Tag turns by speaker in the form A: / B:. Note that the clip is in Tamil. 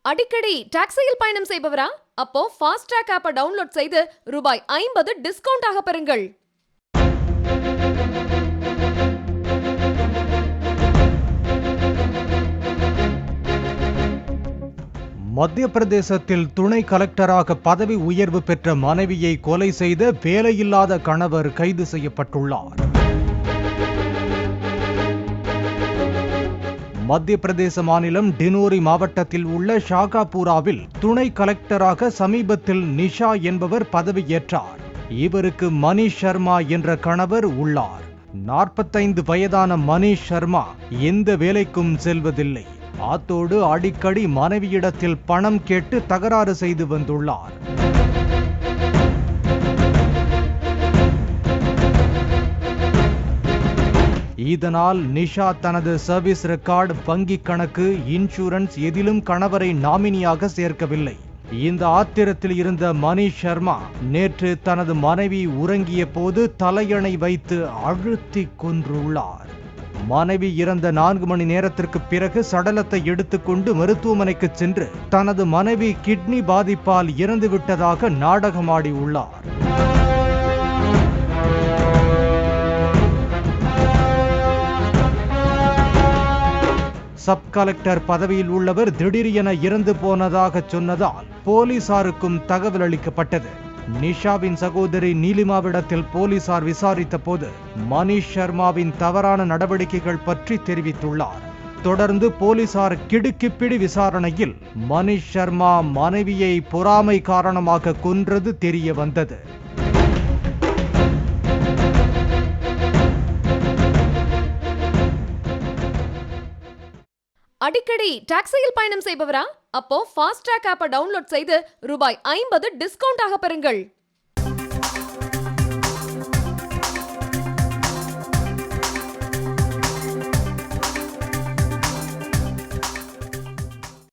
A: அடிக்கடி டாக்ஸியில் பயணம் செய்பவரா? அப்போ ஃபாஸ்ட் ட்ராக் ஆப்பை டவுன்லோட் செய்து ரூபாய் 50 டிஸ்கவுண்ட் ஆக பெறுங்கள்.
B: மத்திய பிரதேசத்தில் துணை கலெக்டராக பதவி உயர்வு பெற்ற மனைவியை கொலை செய்த வேலையில்லாத கணவர் கைது செய்யப்பட்டுள்ளார். மத்திய பிரதேச மாநிலம் டினோரி மாவட்டத்தில் உள்ள ஷாகாபூராவில் துணை கலெக்டராக சமீபத்தில் நிஷா என்பவர் பதவியேற்றார். இவருக்கு மணிஷ் சர்மா என்ற கணவர் உள்ளார். 45 வயதான மணிஷ் சர்மா எந்த வேலைக்கும் செல்வதில்லை. அத்தோடு அடிக்கடி மனைவியிடத்தில் பணம் கேட்டு தகராறு செய்து வந்துள்ளார். இதனால் நிஷா தனது சர்வீஸ் ரெக்கார்டு, வங்கி கணக்கு, இன்சூரன்ஸ் எதிலும் கணவரை நாமினியாக சேர்க்கவில்லை. இந்த ஆத்திரத்தில் இருந்த மணிஷ் சர்மா நேற்று தனது மனைவி உறங்கிய போது தலையணை வைத்து அழுத்தி கொன்றுள்ளார். மனைவி இறந்த 4 மணி நேரத்திற்கு பிறகு சடலத்தை எடுத்துக்கொண்டு மருத்துவமனைக்கு சென்று தனது மனைவி கிட்னி பாதிப்பால் இறந்துவிட்டதாக நாடகமாடி உள்ளார். சப் கலெக்டர் பதவியில் உள்ளவர் திடீரென இறந்து போனதாக சொன்னதால் போலீசாருக்கும் தகவல் அளிக்கப்பட்டது. நிஷாவின் சகோதரி நீலிமாவிடத்தில் போலீசார் விசாரித்த போது மணிஷ் சர்மாவின் தவறான நடவடிக்கைகள் பற்றி தெரிவித்துள்ளார். தொடர்ந்து போலீசார் கிடுக்கிப்பிடி விசாரணையில் மணிஷ் சர்மா மனைவியை பொறாமை காரணமாக கொன்றது தெரிய வந்தது.
A: அடிக்கடி டாக்ஸியில் பயணம் செய்பவரா? அப்போ ஃபாஸ்ட் ட்ராக் ஆப்பை டவுன்லோட் செய்து ரூபாய் 50 டிஸ்கவுண்ட் ஆக பெறுங்கள்.